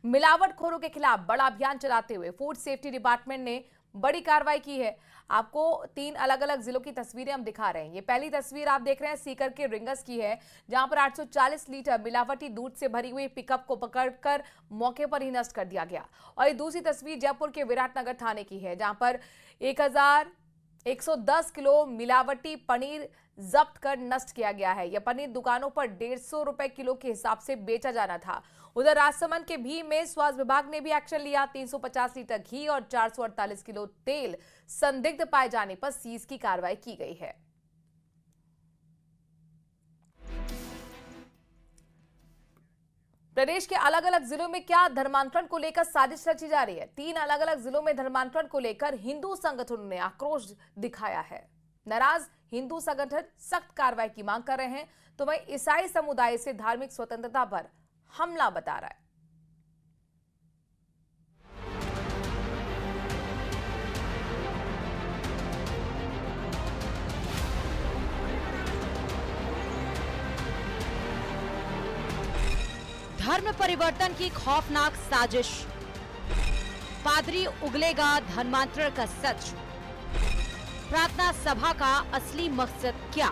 मिलावटखोरों के खिलाफ बड़ा अभियान चलाते हुए फूड सेफ्टी डिपार्टमेंट ने बड़ी कार्रवाई की है। आपको 3 अलग अलग जिलों की तस्वीरें हम दिखा रहे हैं। ये पहली तस्वीर आप देख रहे हैं सीकर के रिंगस की है, जहां पर 840 लीटर मिलावटी दूध से भरी हुई पिकअप को पकड़कर मौके पर ही नष्ट कर दिया गया। और ये दूसरी तस्वीर जयपुर के विराटनगर थाने की है, जहां पर 1110 किलो मिलावटी पनीर जब्त कर नष्ट किया गया है। यह पनीर दुकानों पर 150 रुपए किलो के हिसाब से बेचा जाना था। उधर राजसमंद के भीम में स्वास्थ्य विभाग ने भी एक्शन लिया। 350 लीटर घी और 448 किलो तेल संदिग्ध पाए जाने पर सीज की कार्रवाई की गई है। प्रदेश के अलग अलग जिलों में क्या धर्मांतरण को लेकर साजिश रची जा रही है। 3 अलग अलग जिलों में धर्मांतरण को लेकर हिंदू संगठनों ने आक्रोश दिखाया है। नाराज हिंदू संगठन सख्त कार्रवाई की मांग कर रहे हैं, तो वहीं ईसाई समुदाय से धार्मिक स्वतंत्रता पर हमला बता रहा है। धर्म परिवर्तन की खौफनाक साजिश, पादरी उगलेगा धर्मांतरण का सच, प्रार्थना सभा का असली मकसद क्या।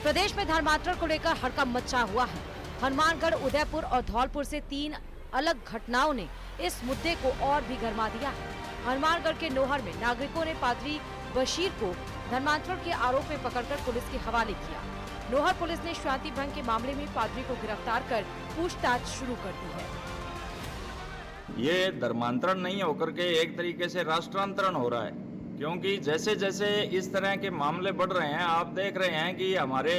प्रदेश में धर्मांतरण को लेकर हड़कंप मचा हुआ है। हनुमानगढ़, उदयपुर और धौलपुर से 3 अलग घटनाओं ने इस मुद्दे को और भी गरमा दिया है। हनुमानगढ़ के नोहर में नागरिकों ने पादरी बशीर को धर्मांतरण के आरोप में पकड़कर पुलिस के हवाले किया। नोहर पुलिस ने शांति भंग के मामले में पादरी को गिरफ्तार कर पूछताछ शुरू कर दी है। ये धर्मांतरण नहीं होकर के एक तरीके से राष्ट्रांतरण हो रहा है, क्योंकि जैसे जैसे इस तरह के मामले बढ़ रहे हैं, आप देख रहे हैं कि हमारे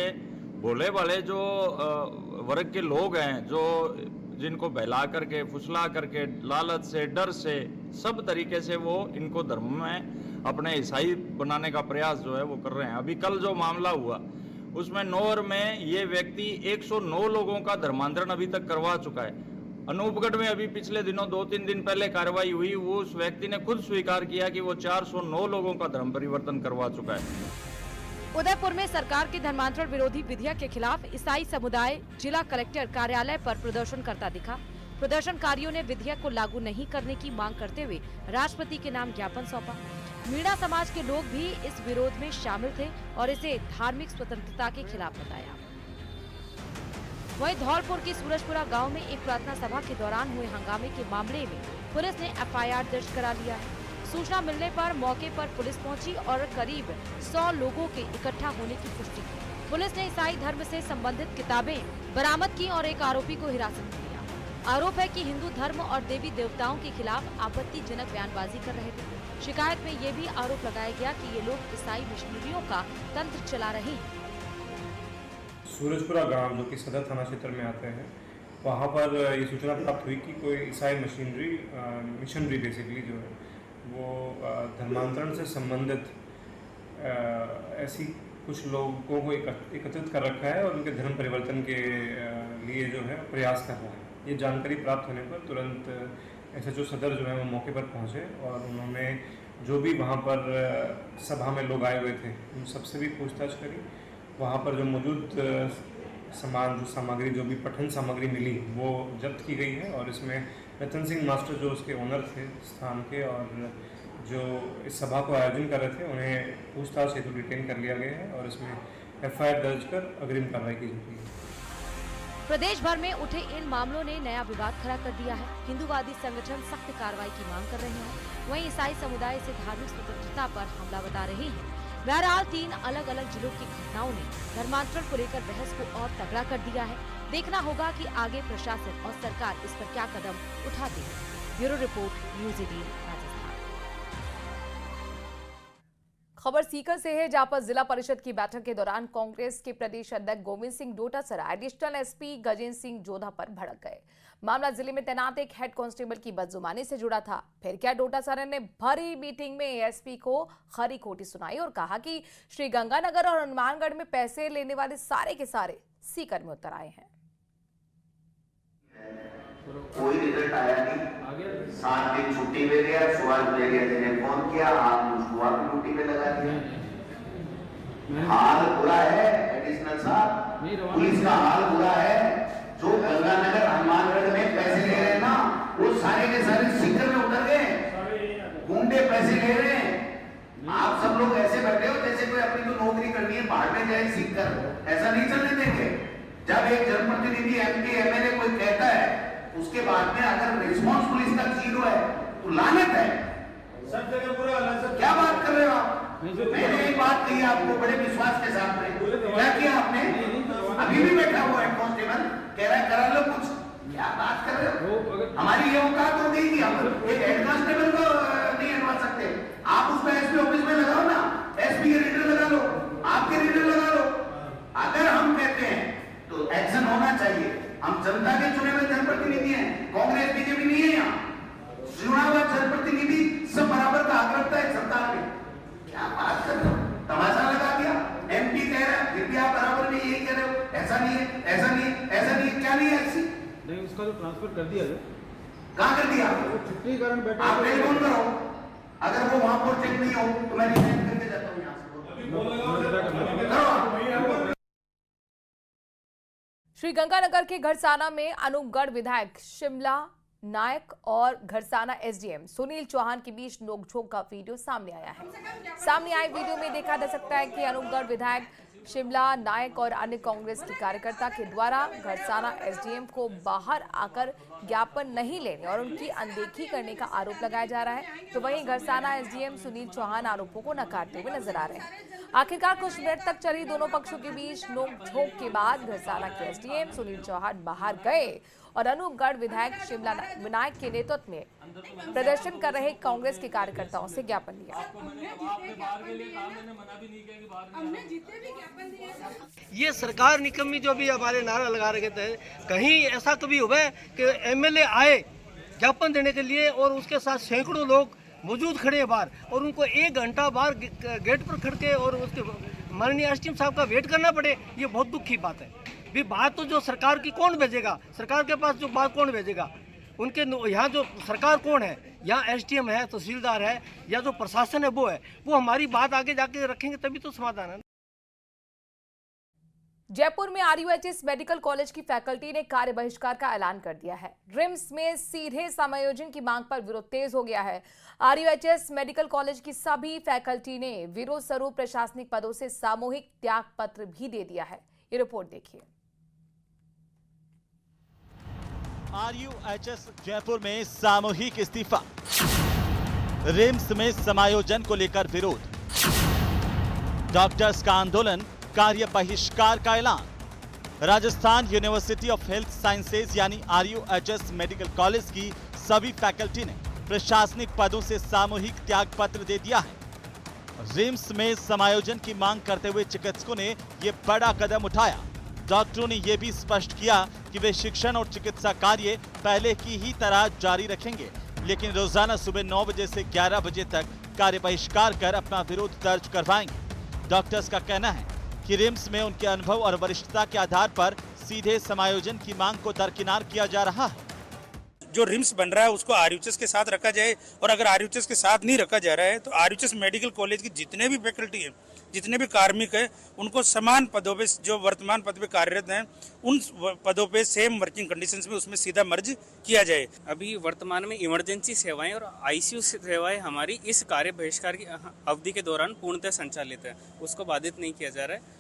भोले भाले जो वर्ग के लोग हैं, जो जिनको बहला करके, फुसला करके, लालच से, डर से, सब तरीके से वो इनको धर्म में अपने ईसाई बनाने का प्रयास जो है वो कर रहे हैं। अभी कल जो मामला हुआ उसमें नौर में ये व्यक्ति 109 लोगों का धर्मांतरण अभी तक करवा चुका है। अनूपगढ़ में अभी पिछले दिनों 2-3 दिन पहले कार्रवाई हुई, वो उस व्यक्ति ने खुद स्वीकार किया कि वो 409 लोगों का धर्म परिवर्तन करवा चुका है। उदयपुर में सरकार के धर्मांतरण विरोधी विधेयक के खिलाफ ईसाई समुदाय जिला कलेक्टर कार्यालय पर प्रदर्शन करता दिखा। प्रदर्शनकारियों ने विधेयक को लागू नहीं करने की मांग करते हुए राष्ट्रपति के नाम ज्ञापन सौंपा। मीणा समाज के लोग भी इस विरोध में शामिल थे और इसे धार्मिक स्वतंत्रता के खिलाफ बताया। वहीं धौलपुर की सूरजपुरा गांव में एक प्रार्थना सभा के दौरान हुए हंगामे के मामले में पुलिस ने एफआईआर दर्ज करा लिया है। सूचना मिलने पर मौके पर पुलिस पहुंची और करीब 100 लोगों के इकट्ठा होने की पुष्टि की। पुलिस ने ईसाई धर्म से संबंधित किताबें बरामद की और एक आरोपी को हिरासत में लिया। आरोप है कि हिंदू धर्म और देवी देवताओं के खिलाफ आपत्तिजनक बयानबाजी कर रहे थे। शिकायत में ये भी आरोप लगाया गया कि ये लोग ईसाई मिशनरियों का तंत्र चला रहे हैं। सूरजपुरा गांव जो कि सदर थाना क्षेत्र में आते हैं, वहाँ पर ये सूचना प्राप्त हुई कि कोई ईसाई मिशनरी बेसिकली जो है वो धर्मांतरण से संबंधित ऐसी कुछ लोगों को एकत्रित कर रखा है और उनके धर्म परिवर्तन के लिए जो है प्रयास कर रहा है। ये जानकारी प्राप्त होने पर तुरंत एसएचओ सदर जो है वो मौके पर पहुंचे और उन्होंने जो भी वहाँ पर सभा में लोग आए हुए थे उन सबसे भी पूछताछ करी। वहाँ पर जो मौजूद सामग्री, जो भी पठन सामग्री मिली वो जब्त की गई है और इसमें रतन सिंह मास्टर जो उसके ओनर थे स्थान के और जो इस सभा को आयोजन कर रहे थे उन्हें पूछताछ हेतु डिटेन कर लिया गया है और इसमें एफआईआर दर्ज कर अग्रिम कार्रवाई की जा रही है। प्रदेश भर में उठे इन मामलों ने नया विवाद खड़ा कर दिया है। हिंदूवादी संगठन सख्त कार्रवाई की मांग कर रहे हैं, वहीं ईसाई समुदाय से धार्मिक स्वतंत्रता पर हमला बता रहे हैं। बहरहाल 3 अलग अलग जिलों की घटनाओं ने धर्मांतरण को लेकर बहस को और तगड़ा कर दिया है। देखना होगा कि आगे प्रशासन और सरकार इस पर क्या कदम उठाती है। Bureau report, news 18 Rajasthan. खबर सीकर से है, जहां पर जिला परिषद की बैठक के दौरान कांग्रेस के प्रदेश अध्यक्ष गोविंद सिंह डोटासरा एडिशनल एसपी गजेंद्र सिंह जोधा पर भड़क गए। मामला जिले में तैनात एक हेड कांस्टेबल की बदजुबानी से जुड़ा था। फिर क्या, डोटासरा ने भरी मीटिंग में एएसपी को खरी खोटी सुनाई और कहा कि श्री गंगानगर और हनुमानगढ़ में पैसे लेने वाले सारे के सारे सीकर में उतर आए हैं। कोई रिजल्ट आया नहीं। 7 दिन छुट्टी में गया, सुबह मेरे ने फोन किया, आप सुबह ड्यूटी में लगा दिया। हाल बुरा है एडिशनल साहब, पुलिस का हाल बुरा है। जो गंगानगर हनुमानगढ़ में पैसे ले रहे हैं ना, वो सारे के सारे सीकर में उतर गए, गुंडे पैसे ले रहे हैं। आप सब लोग ऐसे बैठे हो जैसे कोई अपनी तो नौकरी करनी है बाहर में जाए सीकर, ऐसा नहीं चलने देंगे। जब एक जनप्रतिनिधि MP MLA कोई कहता है, उसके बाद में अगर रिस्पॉन्स पुलिस का 0 है तो लानत है। सब जगह बुरा हाल है। क्या बात कर रहे हो आप? मैंने एक बात कही आपको बड़े विश्वास के साथ में, क्या किया आपने? अभी भी बैठा हुआ है कांस्टेबल, कह रहा है करा लो कुछ। क्या बात कर रहे हो? हमारी ये औकात हो गई कि हम एक हेड कांस्टेबल को नहीं हटवा सकते। आप उसमें SP ऑफिस में लगाओ ना, SP के रीडर लगा लो, आपके रीडर लगा लो। अगर हम कहते हैं तो एक्शन होना चाहिए। हम जनता के चुने हुए जनप्रतिनिधि हैं, कांग्रेस BJP नहीं है। यहाँ चुना हुआ जनप्रतिनिधि सब बराबर का हक रखता है सरकार में। क्या बात कर रहे हो? तमाशा लगा दिया। MP कह रहा है, फिर भी आप बराबर में यही कह रहे हो, ऐसा नहीं है, ऐसा नहीं है, ऐसा नहीं है। क्या नहीं है ऐसी? नहीं, उसका तो ट्रांसफर कर दिया है। कहाँ कर दिया? छुट्टी कारण बैठा। आप टेलीफोन करो, अगर वो वहां पर चेक नहीं हो तो मैं रिजाइन करके जाता हूँ यहाँ से। करो आप। श्री गंगानगर के घरसाना में अनूपगढ़ विधायक शिमला नायक और घरसाना SDM सुनील चौहान के बीच नोकझोंक का वीडियो सामने आया है। सामने आए वीडियो में देखा जा सकता है कि अनूपगढ़ विधायक शिमला नायक और अन्य कांग्रेस के कार्यकर्ता के द्वारा घरसाना SDM को बाहर आकर ज्ञापन नहीं लेने और उनकी अनदेखी करने का आरोप लगाया जा रहा है। तो वहीं घरसाना SDM सुनील चौहान आरोपों को नकारते हुए नजर आ रहे हैं। आखिरकार कुछ मिनट तक चली दोनों पक्षों के बीच नोकझोंक के बाद घरसाना के SDM सुनील चौहान बाहर गए और अनूपगढ़ विधायक शिमला नायक के नेतृत्व में प्रदर्शन कर रहे कांग्रेस के कार्यकर्ताओं से ज्ञापन लिया। ये सरकार निकम्मी जो भी हमारे नारा लगा रहे थे, कहीं ऐसा कभी हुआ है कि MLA आए ज्ञापन देने के लिए और उसके साथ सैकड़ों लोग मौजूद खड़े हैं बाहर और उनको 1 घंटा बाहर गेट पर खड़ के और उसके माननीय SDM साहब का वेट करना पड़े? ये बहुत दुख की बात है। भी बात तो जो सरकार की कौन भेजेगा? सरकार के पास जो बात कौन भेजेगा? उनके यहाँ जो सरकार कौन है? यहाँ SDM है, तहसीलदार है, या जो प्रशासन है वो है। वो हमारी बात आगे जाके रखेंगे तभी तो समाधान है। जयपुर में RUHS मेडिकल कॉलेज की फैकल्टी ने कार्य बहिष्कार का ऐलान कर दिया है। रिम्स में सीधे समायोजन की मांग पर विरोध तेज हो गया है। RUHS मेडिकल कॉलेज की सभी फैकल्टी ने विरोध स्वरूप प्रशासनिक पदों से सामूहिक त्याग पत्र भी दे दिया है। ये रिपोर्ट देखिए। RUHS जयपुर में सामूहिक इस्तीफा, रिम्स में समायोजन को लेकर विरोध, डॉक्टर्स का आंदोलन, कार्य बहिष्कार का ऐलान। Rajasthan university of health sciences यानी RUHS मेडिकल कॉलेज की सभी फैकल्टी ने प्रशासनिक पदों से सामूहिक त्याग पत्र दे दिया है। रिम्स में समायोजन की मांग करते हुए चिकित्सकों ने ये बड़ा कदम उठाया। डॉक्टरों ने यह भी स्पष्ट किया कि वे शिक्षण और चिकित्सा कार्य पहले की ही तरह जारी रखेंगे, लेकिन रोजाना सुबह 9 बजे से 11 बजे तक कार्य बहिष्कार कर अपना विरोध दर्ज करवाएंगे। डॉक्टर्स का कहना है कि रिम्स में उनके अनुभव और वरिष्ठता के आधार पर सीधे समायोजन की मांग को दरकिनार किया जा रहा है। जो रिम्स बन रहा है उसको RUHS के साथ रखा जाए, और अगर RUHS के साथ नहीं रखा जा रहा है तो RUHS मेडिकल कॉलेज की जितने भी फैकल्टी है, जितने भी कार्मिक है, उनको समान पदों पे, जो वर्तमान पद पे कार्यरत हैं, उन पदों पे सेम वर्किंग कंडीशंस में उसमें सीधा मर्ज किया जाए। अभी वर्तमान में इमरजेंसी सेवाएं और ICU सेवाएं हमारी इस कार्य बहिष्कार की अवधि के दौरान पूर्णतः संचालित है, उसको बाधित नहीं किया जा रहा है।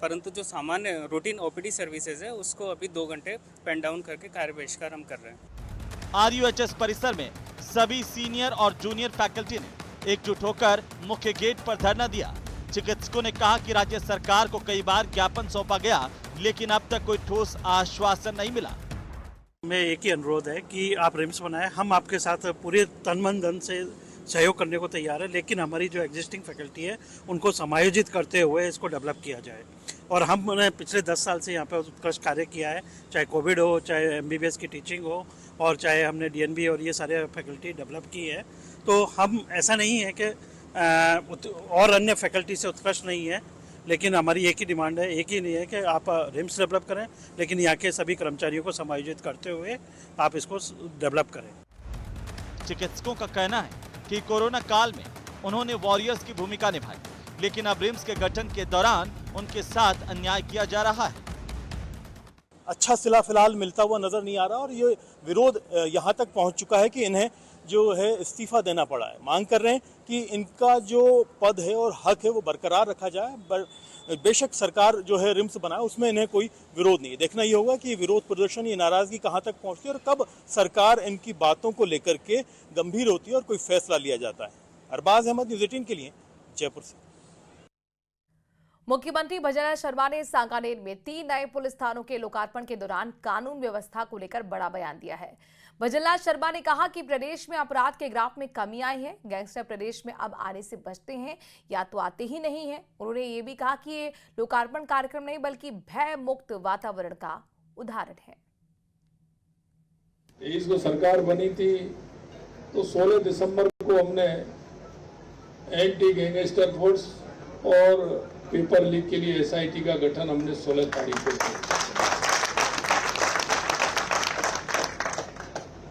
परंतु जो सामान्य रूटीन OPD सर्विसेज है उसको अभी 2 घंटे पेन डाउन करके कार्य बहिष्कार हम कर रहे हैं। RUHS परिसर में सभी सीनियर और जूनियर फैकल्टी ने एकजुट होकर मुख्य गेट पर धरना दिया। चिकित्सकों ने कहा कि राज्य सरकार को कई बार ज्ञापन सौंपा गया, लेकिन अब तक कोई ठोस आश्वासन नहीं मिला। मैं एक ही अनुरोध है कि आप रिम्स बनाएं, हम आपके साथ पूरे तन मन धन से सहयोग करने को तैयार है, लेकिन हमारी जो एग्जिस्टिंग फैकल्टी है उनको समायोजित करते हुए इसको डेवलप किया जाए। और हमने पिछले 10 साल से यहाँ पे उत्कृष्ट कार्य किया है, चाहे कोविड हो, चाहे MBBS की टीचिंग हो, और चाहे हमने DNB और ये सारे फैकल्टी डेवलप की है। तो हम ऐसा नहीं है कि और अन्य फैकल्टी से उत्कृष्ट नहीं है, लेकिन हमारी एक ही डिमांड है, एक ही नहीं है कि आप रिम्स डेवलप करें, लेकिन यहाँ के सभी कर्मचारियों को समायोजित करते हुए आप इसको डेवलप करें। चिकित्सकों का कहना है कि कोरोना काल में उन्होंने वॉरियर्स की भूमिका निभाई, लेकिन अब रिम्स के गठन के दौरान उनके साथ अन्याय किया जा रहा है। अच्छा सिला फिलहाल मिलता हुआ नजर नहीं आ रहा और ये विरोध यहाँ तक पहुँच चुका है कि इन्हें जो है इस्तीफा देना पड़ा है। मांग कर रहे हैं कि इनका जो पद है और हक है वो बरकरार रखा जाए। बेशक सरकार जो है रिम्स बनाए उसमें इन्हें कोई विरोध नहीं है। देखना ये होगा कि विरोध प्रदर्शन, ये नाराजगी कहाँ तक पहुँचती है और कब सरकार इनकी बातों को लेकर के गंभीर होती है और कोई फैसला लिया जाता है। अरबाज अहमद, न्यूज़ 18 के लिए जयपुर से। मुख्यमंत्री भजनलाल शर्मा ने सांगानेर में 3 नए पुलिस थानों के लोकार्पण के दौरान कानून व्यवस्था को लेकर बड़ा बयान दिया है। भजनलाल शर्मा ने कहा कि प्रदेश में अपराध के ग्राफ में कमी आई है। गैंगस्टर प्रदेश में अब आने से बचते हैं या तो आते ही नहीं है। उन्होंने ये भी कहा कि ये लोकार्पण कार्यक्रम नहीं बल्कि भय मुक्त वातावरण का उदाहरण है। 23 को सरकार बनी थी तो 16 दिसंबर को हमने एंटी गैंगस्टर फोर्स और पेपर लीक के लिए SIT का गठन हमने 16 तारीख को किया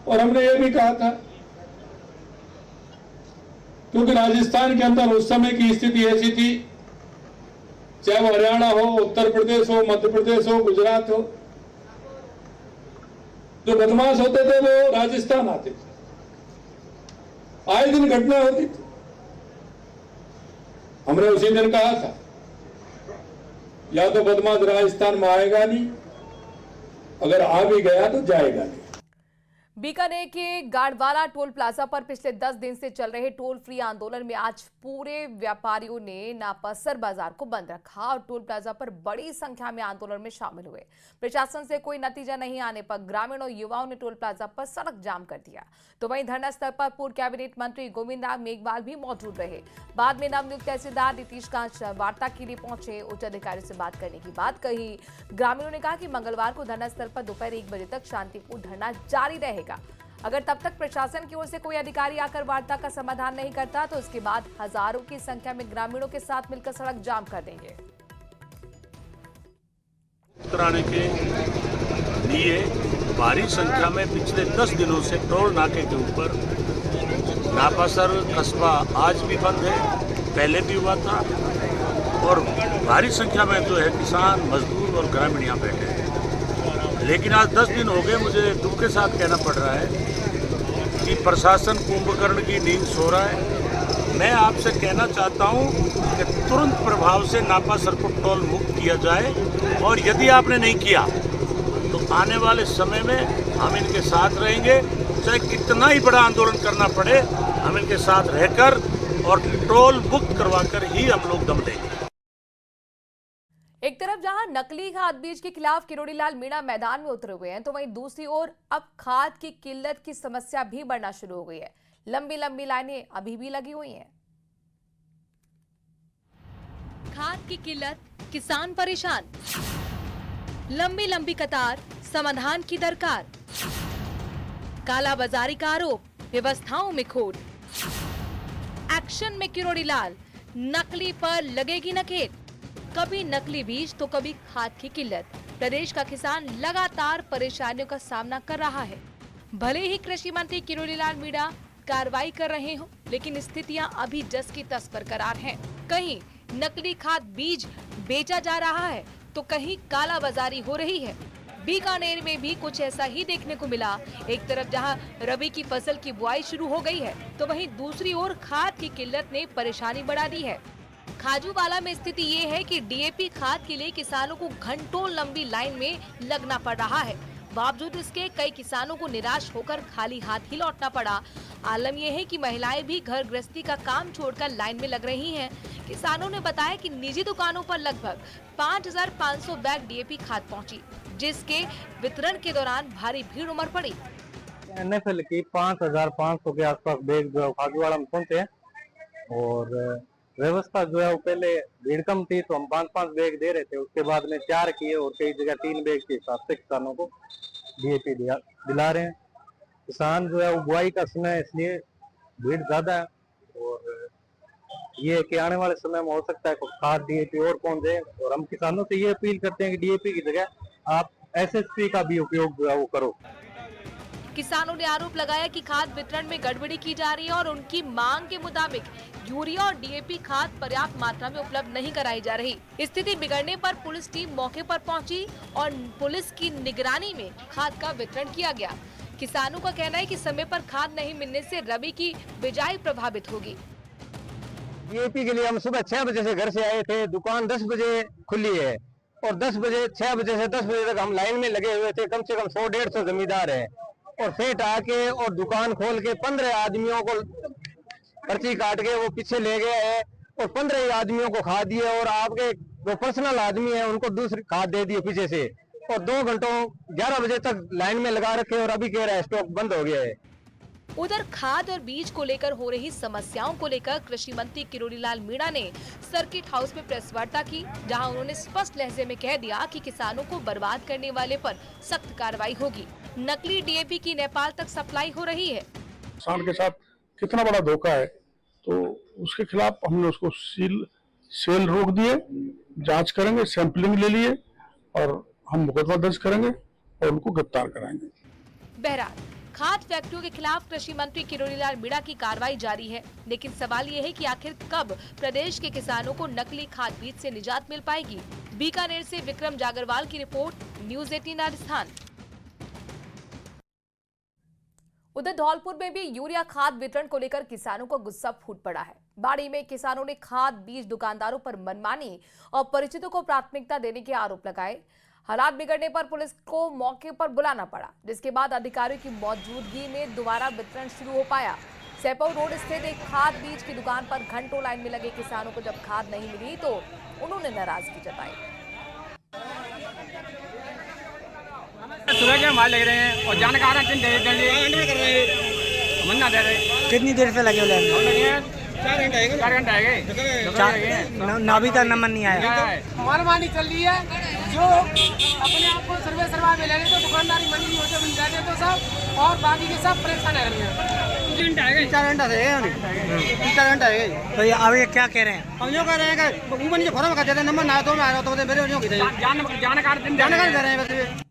और हमने ये भी कहा था क्योंकि राजस्थान के अंदर उस समय की स्थिति ऐसी थी, चाहे वो हरियाणा हो, उत्तर प्रदेश हो, मध्य प्रदेश हो, गुजरात हो, जो बदमाश होते थे वो राजस्थान आते थे, आए दिन घटना होती थी। हमने उसी दिन कहा था या तो बदमाश राजस्थान में आएगा नहीं, अगर आ भी गया तो जाएगा नहीं। बीकानेर के गाड़वाला टोल प्लाजा पर पिछले 10 दिन से चल रहे टोल फ्री आंदोलन में आज पूरे व्यापारियों ने नापासर बाजार को बंद रखा और टोल प्लाजा पर बड़ी संख्या में आंदोलन में शामिल हुए। प्रशासन से कोई नतीजा नहीं आने पर ग्रामीण और युवाओं ने टोल प्लाजा पर सड़क जाम कर दिया। तो वहीं धरना स्थल पर पूर्व कैबिनेट मंत्री गोविंद राम मेघवाल भी मौजूद रहे। बाद में नवनियुक्त तहसीलदार नीतीश कांत वार्ता के लिए पहुंचे, उच्च अधिकारी से बात करने की बात कही। ग्रामीणों ने कहा कि मंगलवार को धरना स्थल पर दोपहर 1 बजे तक शांतिपूर्ण धरना जारी रहेगा। अगर तब तक प्रशासन की ओर से कोई अधिकारी आकर वार्ता का समाधान नहीं करता तो उसके बाद हजारों की संख्या में ग्रामीणों के साथ मिलकर सड़क जाम कर देंगे। कराने के लिए भारी संख्या में पिछले 10 दिनों से टोल नाके के ऊपर नापासर कस्बा आज भी बंद है, पहले भी हुआ था और भारी संख्या में जो है किसान, मजदूर और ग्रामीण यहाँ बैठे हैं। लेकिन आज 10 दिन हो गए, मुझे दुख के साथ कहना पड़ रहा है कि प्रशासन कुंभकर्ण की नींद सो रहा है। मैं आपसे कहना चाहता हूं कि तुरंत प्रभाव से नापासर को टोल मुक्त किया जाए और यदि आपने नहीं किया तो आने वाले समय में हम इनके साथ रहेंगे, चाहे कितना ही बड़ा आंदोलन करना पड़े, हम इनके साथ रहकर और टोल मुक्त करवाकर ही हम लोग दम लेंगे। एक तरफ जहां नकली खाद बीज के खिलाफ किरोड़ीलाल मीणा मैदान में उतरे हुए हैं तो वहीं दूसरी ओर अब खाद की किल्लत की समस्या भी बढ़ना शुरू हो गई है। लंबी लंबी लाइनें अभी भी लगी हुई हैं। खाद की किल्लत, किसान परेशान, लंबी लंबी कतार, समाधान की दरकार, कालाबाजारी का आरोप, व्यवस्थाओं में खोट, एक्शन में किरोड़ीलाल, नकली पर लगेगी नकेल। कभी नकली बीज तो कभी खाद की किल्लत। प्रदेश का किसान लगातार परेशानियों का सामना कर रहा है। भले ही कृषि मंत्री किरोड़ीलाल मीणा कार्रवाई कर रहे हो, लेकिन स्थितियां अभी जस की तस बरकरार हैं। कहीं नकली खाद बीज बेचा जा रहा है तो कहीं कालाबाजारी हो रही है। बीकानेर में भी कुछ ऐसा ही देखने को मिला। एक तरफ जहां रबी की फसल की बुआई शुरू हो गई है तो वहीं दूसरी ओर खाद की किल्लत ने परेशानी बढ़ा दी है। खाजूवाला में स्थिति ये है कि डीएपी खाद के लिए किसानों को घंटों लंबी लाइन में लगना पड़ रहा है। बावजूद इसके कई किसानों को निराश होकर खाली हाथ ही लौटना पड़ा। आलम यह है कि महिलाएं भी घर गृहस्थी का काम छोड़कर लाइन में लग रही हैं। किसानों ने बताया कि निजी दुकानों पर लगभग 5500 बैग डीएपी खाद पहुंची, जिसके वितरण के दौरान भारी भीड़ उमड़ पड़ी। NFL की 5500 के आसपास बैग जो खाजूवाड़ा में पहुंचे हैं और व्यवस्था जो है वो पहले भीड़ कम थी तो हम 5-5 बैग दे रहे थे, उसके बाद में 4 किए और कई जगह 3 बैग के हिसाब से किसानों को डीएपी दिला रहे हैं। किसान जो है वो बुआई का समय है, इसलिए भीड़ ज्यादा है और ये कि आने वाले समय में हो सकता है खाद डीएपी और पहुंच जाए। और हम किसानों से ये अपील करते हैं कि डीएपी की जगह आप एसएसपी का भी उपयोग जो है वो करो। किसानों ने आरोप लगाया कि खाद वितरण में गड़बड़ी की जा रही है और उनकी मांग के मुताबिक यूरिया और डीएपी खाद पर्याप्त मात्रा में उपलब्ध नहीं कराई जा रही। स्थिति बिगड़ने पर पुलिस टीम मौके पर पहुंची और पुलिस की निगरानी में खाद का वितरण किया गया। किसानों का कहना है कि समय पर खाद नहीं मिलने से रबी की बिजाई प्रभावित होगी। डीएपी के लिए हम सुबह 6 बजे से घर से आए थे, दुकान 10 बजे खुली है और 6 बजे से 10 बजे तक हम लाइन में लगे हुए थे। कम से कम 100-150 जमींदार है और सेठ आके और दुकान खोल के 15 आदमियों को पर्ची काट के वो पीछे ले गए है और 15 आदमियों को खाद दिए और आपके जो पर्सनल आदमी है उनको दूसरी खाद दे दिए पीछे से और 2 घंटों 11 बजे तक लाइन में लगा रखे और अभी कह रहा है स्टॉक बंद हो गया है। उधर खाद और बीज को लेकर हो रही समस्याओं को लेकर कृषि मंत्री किरोड़ीलाल मीणा ने सर्किट हाउस में प्रेस वार्ता की, जहां उन्होंने स्पष्ट लहजे में कह दिया कि किसानों को बर्बाद करने वाले पर सख्त कार्रवाई होगी। नकली डीएपी की नेपाल तक सप्लाई हो रही है। किसान के साथ कितना बड़ा धोखा है, तो उसके खिलाफ हमने उसको सेल रोक दिए, जांच करेंगे, सैंपलिंग ले लिए और हम मुकदमा दर्ज करेंगे और उनको गिरफ्तार कराएंगे। बहरहाल खाद फैक्ट्रियों के खिलाफ कृषि मंत्री किरोड़ीलाल मीणा की कार्रवाई जारी है, लेकिन सवाल ये है कि आखिर कब प्रदेश के किसानों को नकली खाद बीज से निजात मिल पाएगी। बीकानेर से विक्रम जागरवाल की रिपोर्ट, न्यूज़ 18 राजस्थान। उधर धौलपुर में भी यूरिया खाद वितरण को लेकर किसानों को गुस्सा फूट पड़ा है। बाड़ी में किसानों ने खाद बीज दुकानदारों पर मनमानी और परिचितों को प्राथमिकता देने के आरोप लगाए। हालात बिगड़ने पर पुलिस को मौके पर बुलाना पड़ा, जिसके बाद अधिकारियों की मौजूदगी में दोबारा वितरण शुरू हो पाया। सेपऊ रोड स्थित एक खाद बीज की दुकान पर घंटों लाइन में लगे किसानों को जब खाद नहीं मिली तो उन्होंने नाराजगी जताई। सुबह के माल लग रहे हैं और जानकार कितनी देर से लगे हुए? 4 घंटे आएंगे। नाभी का नंबर नहीं आया। मनमानी चल रही है, जो अपने आप को सर्वा में ले रहे तो दुकानदारी मंडी होते बन जाते तो सब, और बाकी के सब परेशान है। 4 घंटे आएंगे। 4 घंटा से 4 घंटा आएंगे। तो अब ये क्या कह रहे हैं? हम जो कह रहे हैं कि ऊपर नीचे फॉर्म कर देते, नंबर ना तो मैं आ रहा तो मेरे जानकार दे रहे हैं।